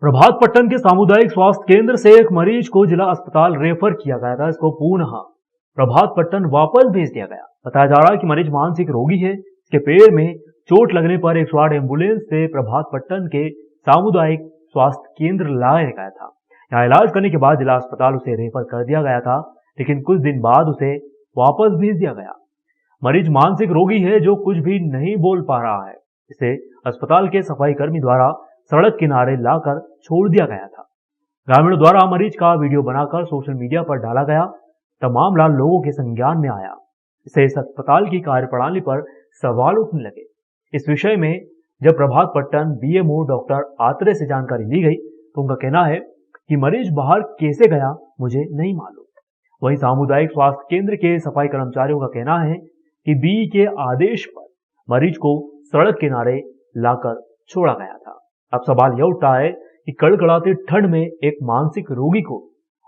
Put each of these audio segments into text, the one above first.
प्रभात पट्टन के सामुदायिक स्वास्थ्य केंद्र से एक मरीज को जिला अस्पताल रेफर किया गया था। इसको पुनः प्रभात पट्टन वापस भेज दिया गया। बताया जा रहा है कि मरीज मानसिक रोगी है। इसके पैर में चोट लगने पर 108 एम्बुलेंस से प्रभात पट्टन के सामुदायिक स्वास्थ्य केंद्र लाया गया था। यहाँ इलाज करने के बाद जिला अस्पताल उसे रेफर कर दिया गया था, लेकिन कुछ दिन बाद उसे वापस भेज दिया गया। मरीज मानसिक रोगी है जो कुछ भी नहीं बोल पा रहा है। इसे अस्पताल के सफाई कर्मी द्वारा सड़क किनारे लाकर छोड़ दिया गया था। ग्रामीणों द्वारा मरीज का वीडियो बनाकर सोशल मीडिया पर डाला गया। तब मामला लोगों के संज्ञान में आया। इससे इस अस्पताल की कार्यप्रणाली पर सवाल उठने लगे। इस विषय में जब प्रभात पट्टन बीएमओ डॉक्टर आत्रे से जानकारी ली गई तो उनका कहना है कि मरीज बाहर कैसे गया मुझे नहीं मालूम। वहीं सामुदायिक स्वास्थ्य केंद्र के सफाई कर्मचारियों का कहना है कि बीई के आदेश पर मरीज को सड़क किनारे लाकर छोड़ा गया था। अब सवाल यह उठता है कि कड़कड़ाती ठंड में एक मानसिक रोगी को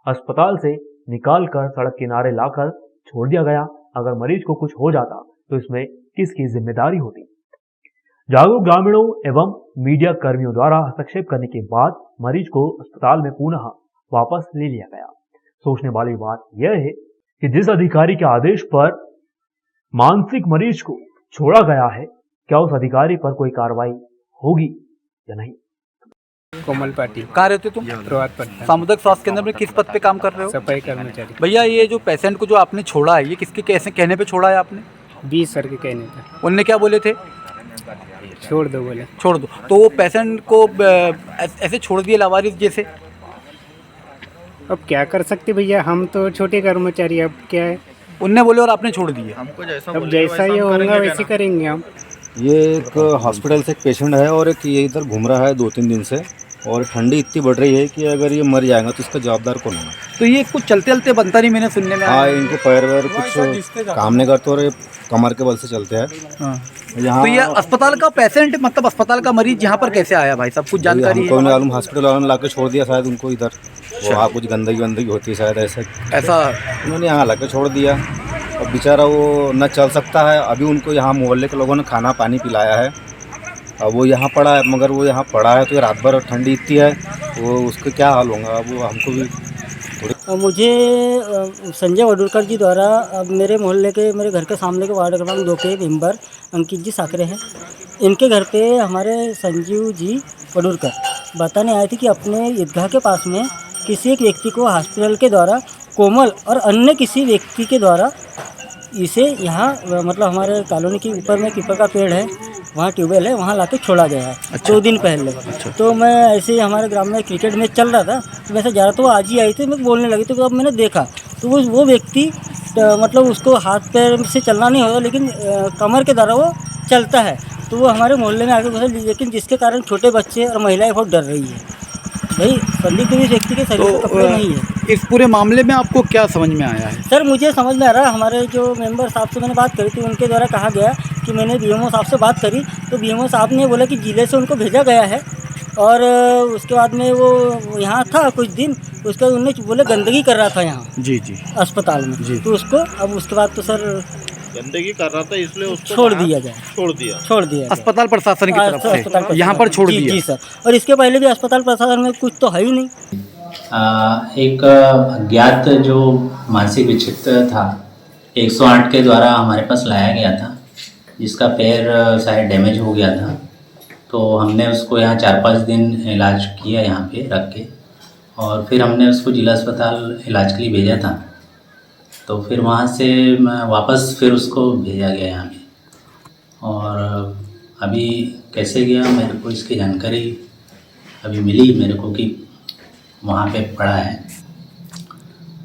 अस्पताल से निकालकर सड़क किनारे लाकर छोड़ दिया गया। अगर मरीज को कुछ हो जाता तो इसमें किसकी जिम्मेदारी होती? जागरूक ग्रामीणों एवं मीडिया कर्मियों द्वारा हस्तक्षेप करने के बाद मरीज को अस्पताल में पुनः वापस ले लिया गया। सोचने वाली बात यह है कि जिस अधिकारी के आदेश पर मानसिक मरीज को छोड़ा गया है, क्या उस अधिकारी पर कोई कार्रवाई होगी या नहीं? कोमल पाटिल। कहाँ रहते तुम? प्रभात पट्टन सामुदायिक स्वास्थ्य केंद्र में किस पद पे काम कर रहे हो? सफाई कर्मचारी। भैया ये जो पेशेंट को जो आपने छोड़ा है, ये किसके कैसे कहने पे छोड़ा है आपने? 20 सर के कहने पर। उनने क्या बोले थे? छोड़ दो बोले। छोड़ दो। तो वो पेशेंट को ऐसे छोड़ दिए लावारिस जैसे? अब क्या कर सकते भैया, हम तो छोटे कर्मचारी, अब क्या है। उनने बोले और आपने छोड़ दिए। अब जैसा ये होगा वैसे करेंगे हम। ये एक हॉस्पिटल से एक पेशेंट है और एक ये इधर घूम रहा है 2-3 दिन से, और ठंडी इतनी बढ़ रही है कि अगर ये मर जाएगा तो इसका जवाबदार कौन होगा? तो ये कुछ चलते चलते बनता नहीं, मैंने सुनने में आया। हाँ, इनके पैर वैर कुछ काम नहीं करते और ये कमर के बल से चलते हैं। हाँ। यहाँ तो ये अस्पताल का पेशेंट, मतलब अस्पताल का मरीज यहाँ पर कैसे आया भाई? सब कुछ जानकारी है? मालूम, हॉस्पिटल वालों ने लाके छोड़ दिया शायद उनको इधर। वहाँ कुछ गंदगी होती है शायद, ऐसा उन्होंने यहाँ लाके छोड़ दिया। अब बेचारा वो न चल सकता है। अभी उनको यहाँ मोहल्ले के लोगों ने खाना पानी पिलाया है। अब वो यहाँ पड़ा है, मगर वो यहाँ पड़ा है तो रात भर ठंडी इतनी है, वो उसका क्या हाल होगा? अब वो हमको भी मुझे संजय वडूरकर जी द्वारा अब मेरे मोहल्ले के, मेरे घर के सामने के वार्ड क्रमांक 2 के मेंबर अंकित जी साकरे हैं। इनके घर पे हमारे संजीव जी वडूरकर बताने आए थे कि अपने ईदगाह के पास में किसी एक व्यक्ति को हॉस्पिटल के द्वारा कोमल और अन्य किसी व्यक्ति के द्वारा इसे यहाँ, मतलब हमारे कॉलोनी के ऊपर में पीपल का पेड़ है, वहाँ ट्यूबवेल है, वहाँ लाके छोड़ा गया है। अच्छा। 2 दिन पहले। अच्छा। तो मैं ऐसे ही हमारे ग्राम में क्रिकेट मैच चल रहा था, तो वैसे जा रहा था, वो आज ही आई थी, मैं बोलने लगी। तो अब मैंने देखा तो वो व्यक्ति मतलब उसको हाथ पैर से चलना नहीं होता, लेकिन कमर के द्वारा वो चलता है। तो वो हमारे मोहल्ले में आगे घुसा, लेकिन जिसके कारण छोटे बच्चे और महिलाएं बहुत डर रही है। भाई संदिग्ध इस व्यक्ति के शरीर में कपड़े नहीं है। इस पूरे मामले में आपको क्या समझ में आया है? सर मुझे समझ में आ रहा है, हमारे जो मेंबर साहब से मैंने बात करी थी, उनके द्वारा कहा गया कि मैंने बीएमओ साहब से बात करी, तो बीएमओ साहब ने बोला कि जिले से उनको भेजा गया है। और उसके बाद में वो यहाँ था कुछ दिन, उसके बाद उन्हें बोले गंदगी कर रहा था यहाँ जी अस्पताल में जी। तो उसको अब उसके बाद तो सर गंदगी कर रहा था, इसलिए उसको छोड़ दिया गया। छोड़ दिया अस्पताल प्रशासन की तरफ से यहाँ पर छोड़ दिया। जी सर। और इसके पहले भी अस्पताल प्रशासन में कुछ तो है ही नहीं। एक अज्ञात जो मानसिक विक्षिप्त था 108 के द्वारा हमारे पास लाया गया था, जिसका पैर शायद डैमेज हो गया था। तो हमने उसको यहाँ 4-5 दिन इलाज किया यहाँ पे रख के, और फिर हमने उसको जिला अस्पताल इलाज के लिए भेजा था। तो फिर वहाँ से वापस फिर उसको भेजा गया यहाँ पे। और अभी कैसे गया मेरे को इसकी जानकारी अभी मिली मेरे को कि वहाँ पे पड़ा है,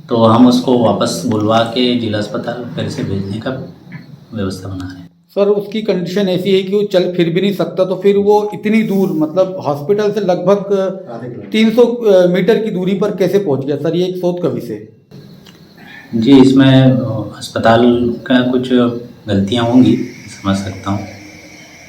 तो हम उसको वापस बुलवा के जिला अस्पताल फिर से भेजने का व्यवस्था बना रहे हैं। सर उसकी कंडीशन ऐसी है कि वो चल फिर भी नहीं सकता, तो फिर वो इतनी दूर, मतलब हॉस्पिटल से लगभग 300 मीटर की दूरी पर कैसे पहुंच गया? सर ये एक शोध का विषय है। जी, इसमें अस्पताल का कुछ गलतियां होंगी, समझ सकता हूँ।